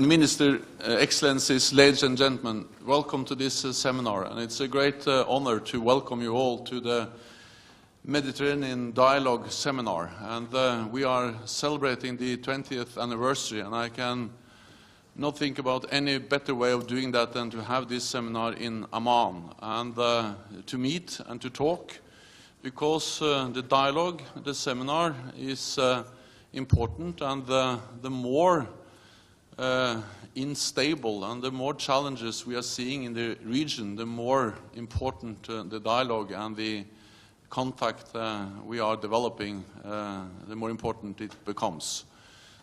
Minister, Excellencies, ladies and gentlemen, welcome to this seminar, and it's a great honor to welcome you all to the Mediterranean Dialogue Seminar. And we are celebrating the 20th anniversary, and I can not think about any better way of doing that than to have this seminar in Amman, and to meet and to talk, because the dialogue, the seminar, is important, and the more unstable and the more challenges we are seeing in the region, the more important the dialogue and the contact we are developing, the more important it becomes.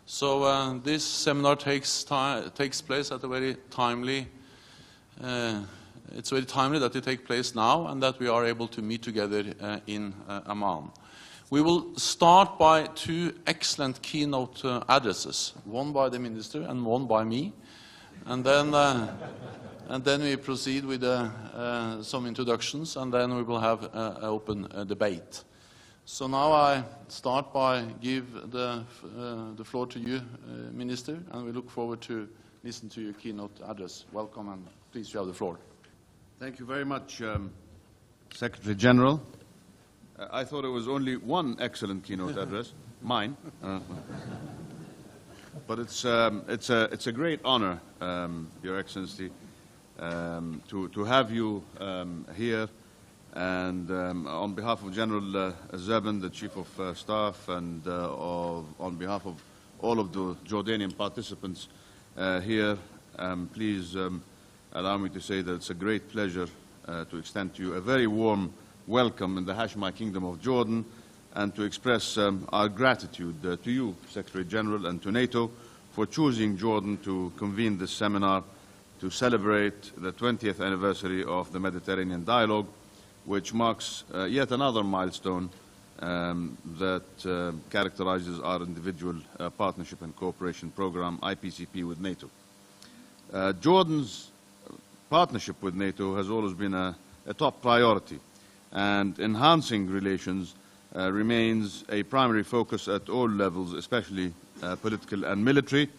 So this seminar takes place at a very timely. It's very timely that it takes place now, and that we are able to meet together in Amman. We will start by two excellent keynote addresses, one by the Minister and one by me, and then we proceed with some introductions, and then we will have an open debate. So now I start by give the floor to you, Minister, and we look forward to listen to your keynote address. Welcome, and please, you have the floor. Thank you very much, Secretary General. I thought it was only one excellent keynote address, mine. But it's a great honor, Your Excellency, to have you here, and on behalf of General Zeben, the Chief of Staff, and on behalf of all of the Jordanian participants here, please allow me to say that it's a great pleasure to extend to you a very warm welcome in the Hashemite Kingdom of Jordan, and to express our gratitude to you, Secretary General, and to NATO for choosing Jordan to convene this seminar to celebrate the 20th anniversary of the Mediterranean Dialogue, which marks yet another milestone that characterizes our individual partnership and cooperation program, IPCP, with NATO. Jordan's partnership with NATO has always been a top priority, and enhancing relations remains a primary focus at all levels, especially political and military.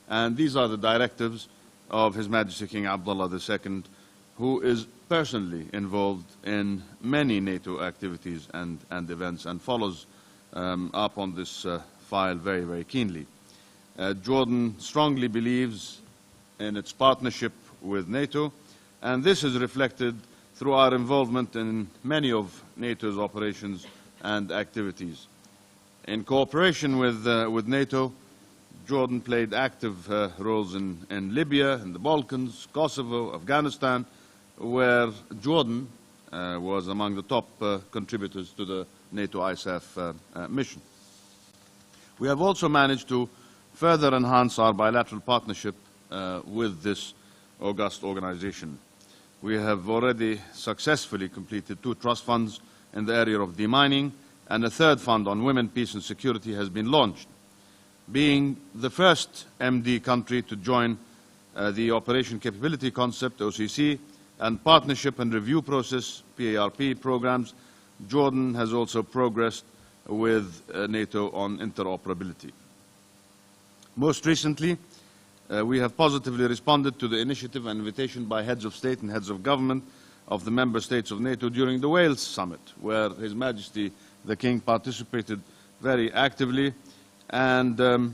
And these are the directives of His Majesty King Abdullah II, who is personally involved in many NATO activities and events, and follows up on this file very, very keenly. Jordan strongly believes in its partnership with NATO, and this is reflected through our involvement in many of NATO's operations and activities. In cooperation with NATO, Jordan played active roles in Libya, in the Balkans, Kosovo, Afghanistan, where Jordan was among the top contributors to the NATO ISAF mission. We have also managed to further enhance our bilateral partnership with this august organization. We have already successfully completed 2 trust funds in the area of demining, and a 3rd fund on women, peace and security has been launched. Being the first MD country to join the Operation Capability Concept, OCC, and Partnership and Review Process, PARP, programs, Jordan has also progressed with NATO on interoperability. Most recently, we have positively responded to the initiative and invitation by heads of state and heads of government of the member states of NATO during the Wales summit, where His Majesty the King participated very actively. And the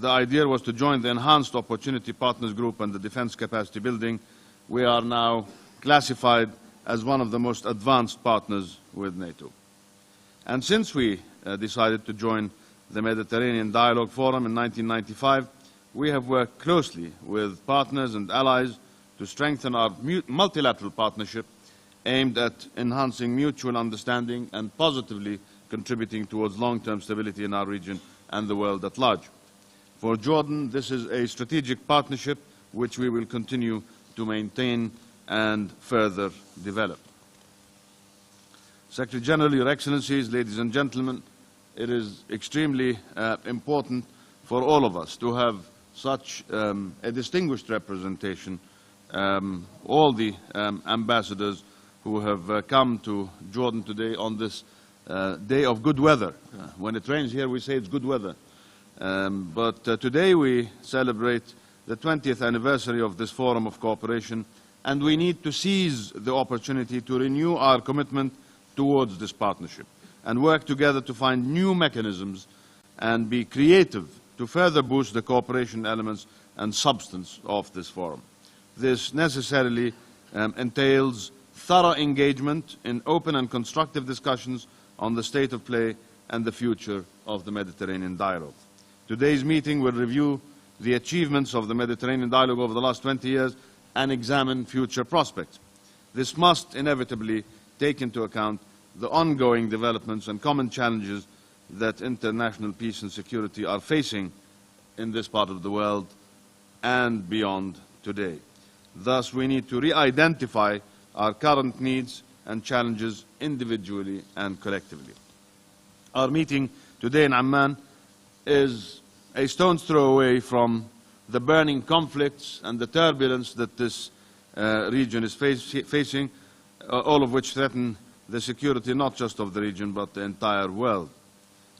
idea was to join the Enhanced Opportunity Partners Group and the Defense Capacity Building. We are now classified as one of the most advanced partners with NATO. And since we decided to join the Mediterranean Dialogue Forum in 1995, we have worked closely with partners and allies to strengthen our multilateral partnership aimed at enhancing mutual understanding and positively contributing towards long-term stability in our region and the world at large. For Jordan, this is a strategic partnership which we will continue to maintain and further develop. Secretary General, Your Excellencies, ladies and gentlemen, it is extremely important for all of us to have such a distinguished representation, all the ambassadors who have come to Jordan today on this day of good weather. When it rains here, we say it's good weather. But today we celebrate the 20th anniversary of this forum of cooperation, and we need to seize the opportunity to renew our commitment towards this partnership and work together to find new mechanisms and be creative to further boost the cooperation elements and substance of this forum. This necessarily entails thorough engagement in open and constructive discussions on the state of play and the future of the Mediterranean dialogue. Today's meeting will review the achievements of the Mediterranean dialogue over the last 20 years and examine future prospects. This must inevitably take into account the ongoing developments and common challenges that international peace and security are facing in this part of the world and beyond today. Thus, we need to re-identify our current needs and challenges individually and collectively. Our meeting today in Amman is a stone's throw away from the burning conflicts and the turbulence that this region is facing, all of which threaten the security not just of the region but the entire world.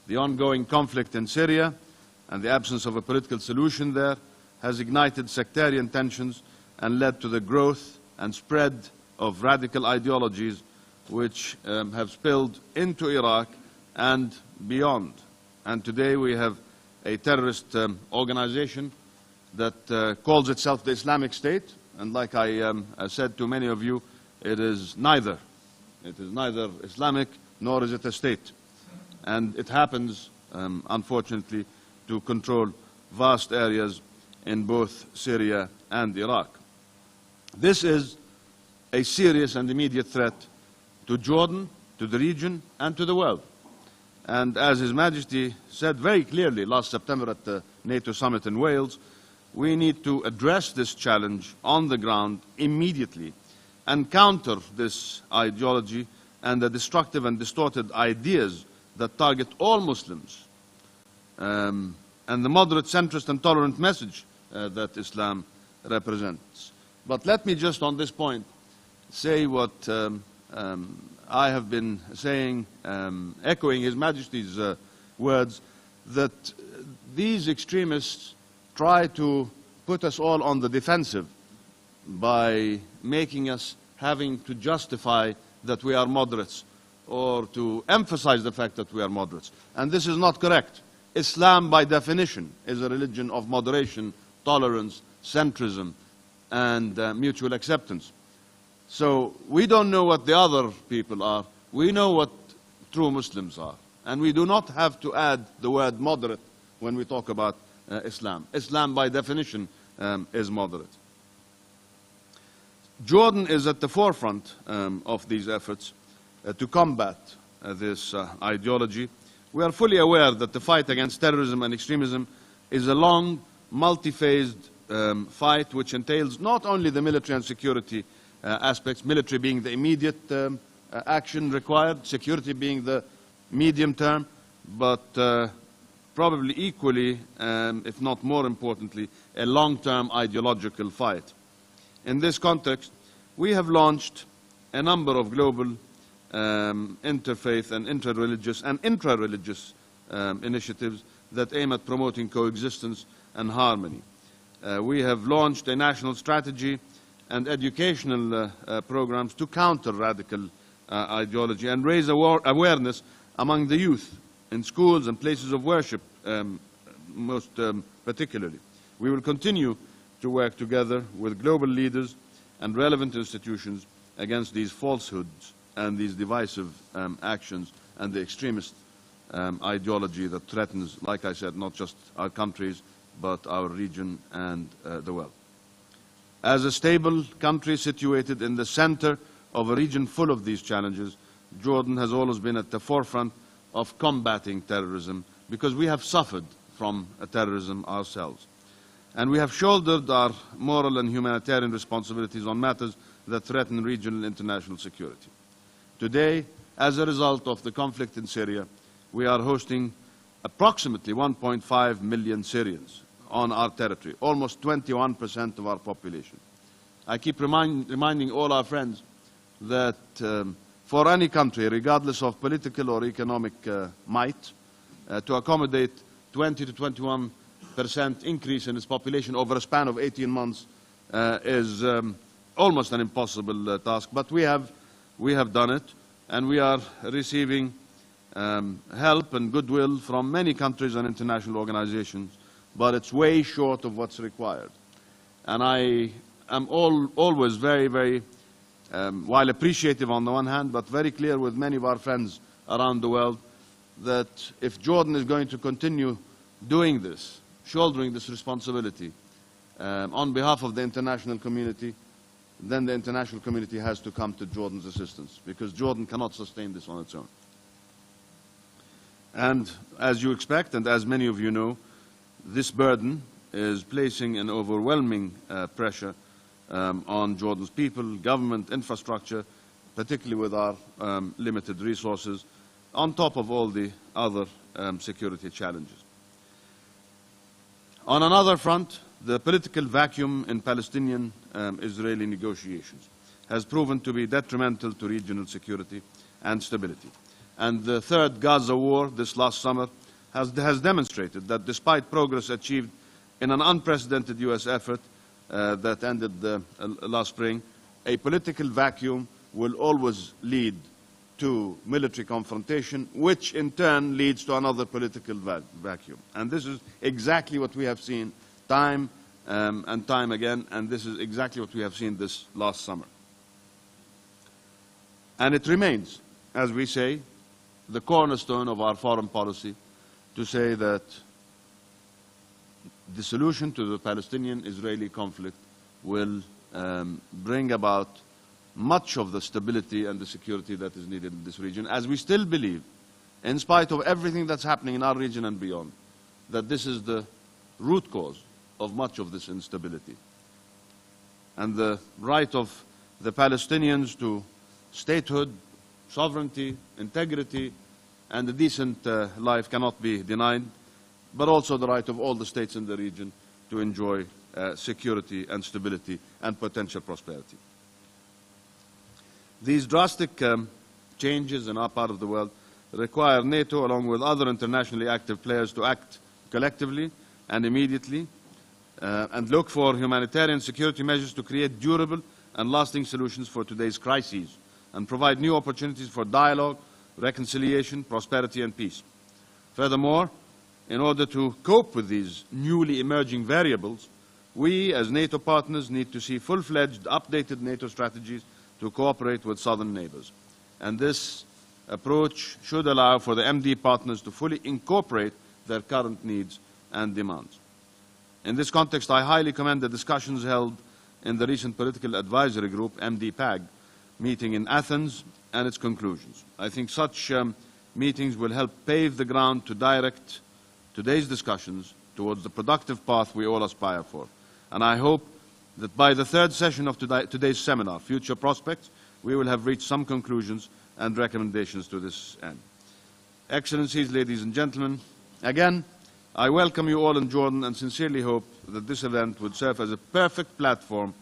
The ongoing conflict in Syria and the absence of a political solution there has ignited sectarian tensions and led to the growth and spread of radical ideologies which have spilled into Iraq and beyond. And today we have a terrorist organization that calls itself the Islamic State, and like I said to many of you, it is neither. It is neither Islamic nor is it a state. And it happens, unfortunately, to control vast areas in both Syria and Iraq. This is a serious and immediate threat to Jordan, to the region, and to the world. And as His Majesty said very clearly last September at the NATO summit in Wales, we need to address this challenge on the ground immediately and counter this ideology and the destructive and distorted ideas that target all Muslims and the moderate, centrist and tolerant message that Islam represents. But let me just on this point say what I have been saying, echoing His Majesty's words, that these extremists try to put us all on the defensive by making us having to justify that we are moderates or to emphasize the fact that we are moderates. And this is not correct. Islam, by definition, is a religion of moderation, tolerance, centrism, and mutual acceptance. So we don't know what the other people are. We know what true Muslims are. And we do not have to add the word moderate when we talk about Islam. Islam, by definition, is moderate. Jordan is at the forefront of these efforts to combat this ideology. We are fully aware that the fight against terrorism and extremism is a long, multi-phased fight which entails not only the military and security aspects, military being the immediate action required, security being the medium term, but probably equally, if not more importantly, a long-term ideological fight. In this context, we have launched a number of global interfaith and interreligious and intra-religious initiatives that aim at promoting coexistence and harmony. We have launched a national strategy and educational programs to counter radical ideology and raise awareness among the youth in schools and places of worship, most particularly. We will continue to work together with global leaders and relevant institutions against these falsehoods and these divisive actions and the extremist ideology that threatens, like I said, not just our countries, but our region and the world. As a stable country situated in the center of a region full of these challenges, Jordan has always been at the forefront of combating terrorism because we have suffered from terrorism ourselves. And we have shouldered our moral and humanitarian responsibilities on matters that threaten regional and international security. Today, as a result of the conflict in Syria, we are hosting approximately 1.5 million Syrians on our territory, almost 21% of our population. I keep reminding all our friends that for any country, regardless of political or economic might, to accommodate 20 to 21 increase in its population over a span of 18 months is almost an impossible task. But we have done it, and we are receiving help and goodwill from many countries and international organizations, but it's way short of what's required. And I am always very, very, while appreciative on the one hand, but very clear with many of our friends around the world that if Jordan is going to continue doing this, shouldering this responsibility on behalf of the international community, then the international community has to come to Jordan's assistance, because Jordan cannot sustain this on its own. And as you expect, and as many of you know, this burden is placing an overwhelming pressure on Jordan's people, government, infrastructure, particularly with our limited resources, on top of all the other security challenges. On another front, the political vacuum in Palestinian-Israeli negotiations has proven to be detrimental to regional security and stability. And the third Gaza war this last summer has demonstrated that despite progress achieved in an unprecedented U.S. effort that ended last spring, a political vacuum will always lead to military confrontation, which in turn leads to another political vacuum. And this is exactly what we have seen time and time again, and this is exactly what we have seen this last summer. And it remains, as we say, the cornerstone of our foreign policy to say that the solution to the Palestinian-Israeli conflict will bring about much of the stability and the security that is needed in this region, as we still believe, in spite of everything that's happening in our region and beyond, that this is the root cause of much of this instability. And the right of the Palestinians to statehood, sovereignty, integrity, and a decent life cannot be denied, but also the right of all the states in the region to enjoy security and stability and potential prosperity. These drastic changes in our part of the world require NATO, along with other internationally active players, to act collectively and immediately and look for humanitarian security measures to create durable and lasting solutions for today's crises and provide new opportunities for dialogue, reconciliation, prosperity, and peace. Furthermore, in order to cope with these newly emerging variables, we, as NATO partners, need to see full-fledged, updated NATO strategies to cooperate with southern neighbors. And this approach should allow for the MD partners to fully incorporate their current needs and demands. In this context, I highly commend the discussions held in the recent Political Advisory Group, MD-PAG, meeting in Athens and its conclusions. I think such meetings will help pave the ground to direct today's discussions towards the productive path we all aspire for. And I hope that by the third session of today's seminar, Future Prospects, we will have reached some conclusions and recommendations to this end. Excellencies, ladies and gentlemen, again, I welcome you all in Jordan and sincerely hope that this event would serve as a perfect platform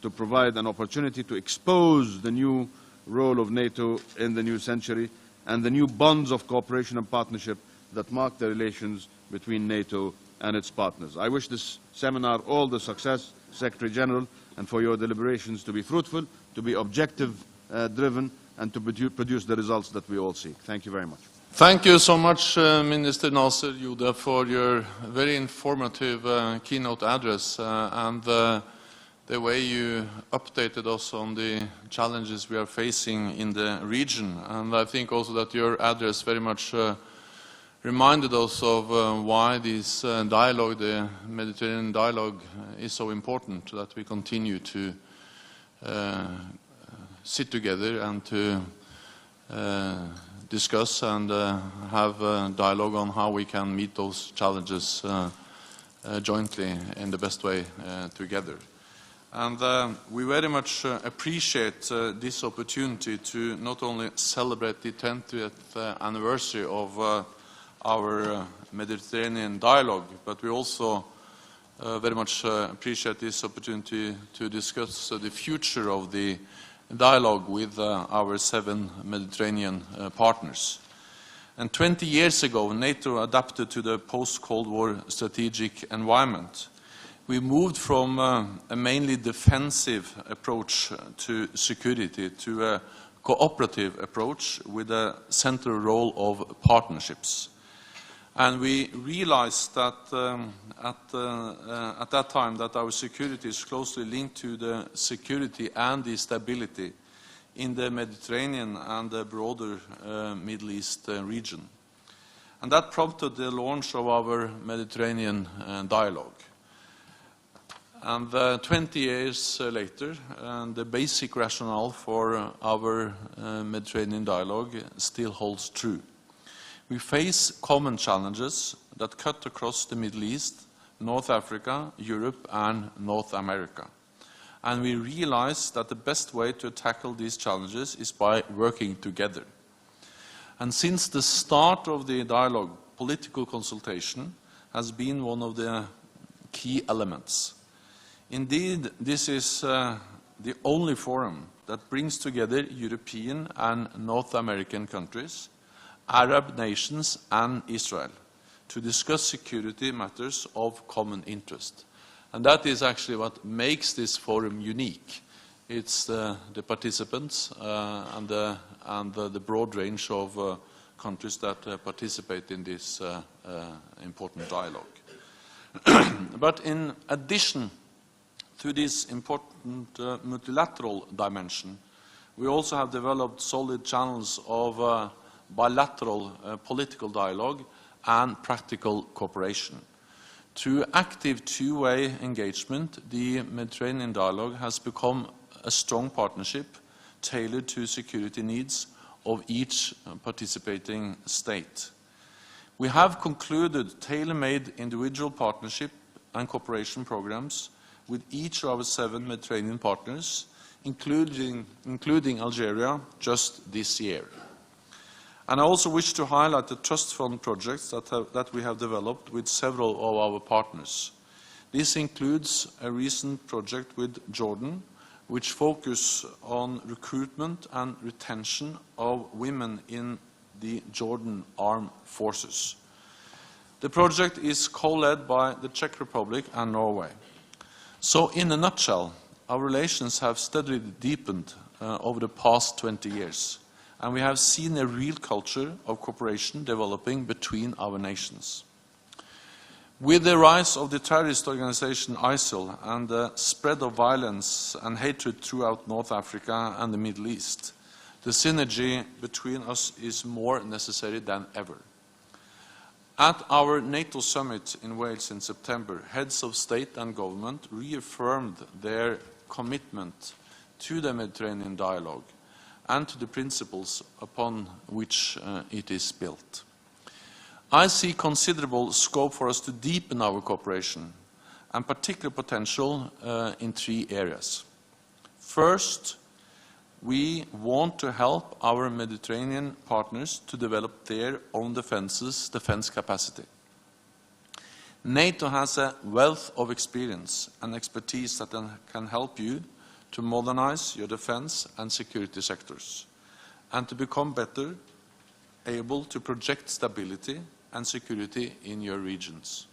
to provide an opportunity to expose the new role of NATO in the new century and the new bonds of cooperation and partnership that mark the relations between NATO and its partners. I wish this seminar all the success, Secretary General, and for your deliberations to be fruitful, to be objective-driven, and to produce the results that we all seek. Thank you very much. Thank you so much, Minister Nasser Youda, for your very informative keynote address and the way you updated us on the challenges we are facing in the region. And I think also that your address very much reminded us of why this dialogue, the Mediterranean dialogue, is so important, that we continue to sit together and to discuss and have a dialogue on how we can meet those challenges jointly in the best way together. And we very much appreciate this opportunity to not only celebrate the 20th anniversary of our Mediterranean dialogue, but we also very much appreciate this opportunity to discuss the future of the dialogue with our 7 Mediterranean partners. And 20 years ago, NATO adapted to the post-Cold War strategic environment. We moved from a mainly defensive approach to security to a cooperative approach with a central role of partnerships. And we realized that at that time that our security is closely linked to the security and the stability in the Mediterranean and the broader Middle East region. And that prompted the launch of our Mediterranean dialogue. And 20 years later, the basic rationale for our Mediterranean dialogue still holds true. We face common challenges that cut across the Middle East, North Africa, Europe, and North America. And we realize that the best way to tackle these challenges is by working together. And since the start of the dialogue, political consultation has been one of the key elements. Indeed, this is the only forum that brings together European and North American countries, Arab nations, and Israel to discuss security matters of common interest. And that is actually what makes this forum unique. It's the participants and the broad range of countries that participate in this important dialogue. But in addition to this important multilateral dimension, we also have developed solid channels of bilateral political dialogue and practical cooperation. Through active two-way engagement, the Mediterranean dialogue has become a strong partnership tailored to security needs of each participating state. We have concluded tailor-made individual partnership and cooperation programs with each of our 7 Mediterranean partners, including Algeria, just this year. And I also wish to highlight the trust fund projects that we have developed with several of our partners. This includes a recent project with Jordan, which focuses on recruitment and retention of women in the Jordan Armed Forces. The project is co-led by the Czech Republic and Norway. So in a nutshell, our relations have steadily deepened over the past 20 years. And we have seen a real culture of cooperation developing between our nations. With the rise of the terrorist organization ISIL and the spread of violence and hatred throughout North Africa and the Middle East, the synergy between us is more necessary than ever. At our NATO summit in Wales in September, heads of state and government reaffirmed their commitment to the Mediterranean dialogue and to the principles upon which it is built. I see considerable scope for us to deepen our cooperation and particular potential in 3 areas. First, we want to help our Mediterranean partners to develop their own defense capacity. NATO has a wealth of experience and expertise that can help you to modernize your defense and security sectors, and to become better able to project stability and security in your regions.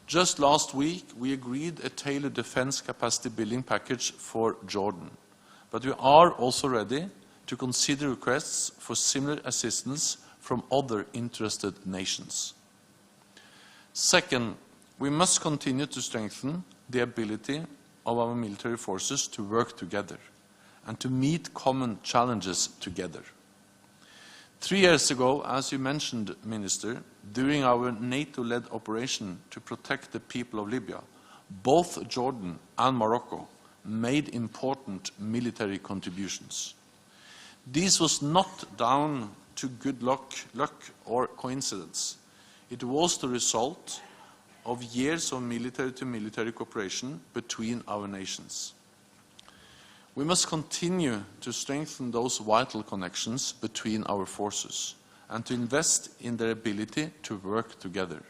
Just last week, we agreed a tailored defense capacity building package for Jordan, but we are also ready to consider requests for similar assistance from other interested nations. Second, we must continue to strengthen the ability of our military forces to work together and to meet common challenges together. 3 years ago, as you mentioned, Minister, during our NATO-led operation to protect the people of Libya, both Jordan and Morocco made important military contributions. This was not down to good luck or coincidence. It was the result of years of military-to-military cooperation between our nations. We must continue to strengthen those vital connections between our forces and to invest in their ability to work together.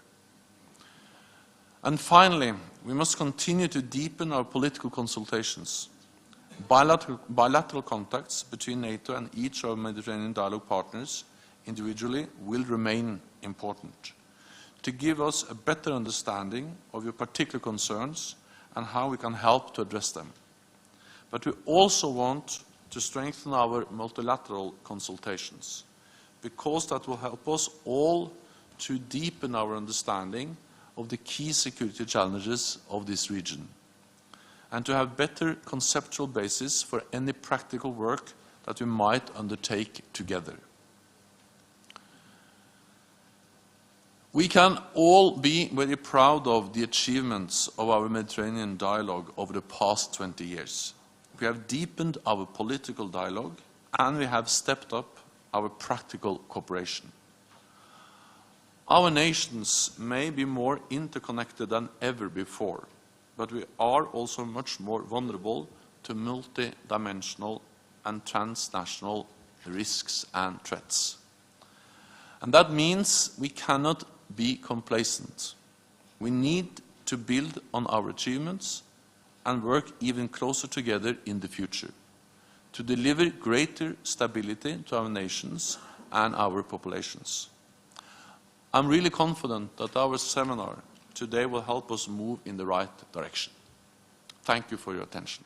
And finally, we must continue to deepen our political consultations. Bilateral contacts between NATO and each of our Mediterranean dialogue partners individually will remain important to give us a better understanding of your particular concerns and how we can help to address them. But we also want to strengthen our multilateral consultations, because that will help us all to deepen our understanding of the key security challenges of this region, and to have better conceptual basis for any practical work that we might undertake together. We can all be very proud of the achievements of our Mediterranean dialogue over the past 20 years. We have deepened our political dialogue, and we have stepped up our practical cooperation. Our nations may be more interconnected than ever before, but we are also much more vulnerable to multidimensional and transnational risks and threats. And that means we cannot be complacent. We need to build on our achievements and work even closer together in the future to deliver greater stability to our nations and our populations. I'm really confident that our seminar today will help us move in the right direction. Thank you for your attention.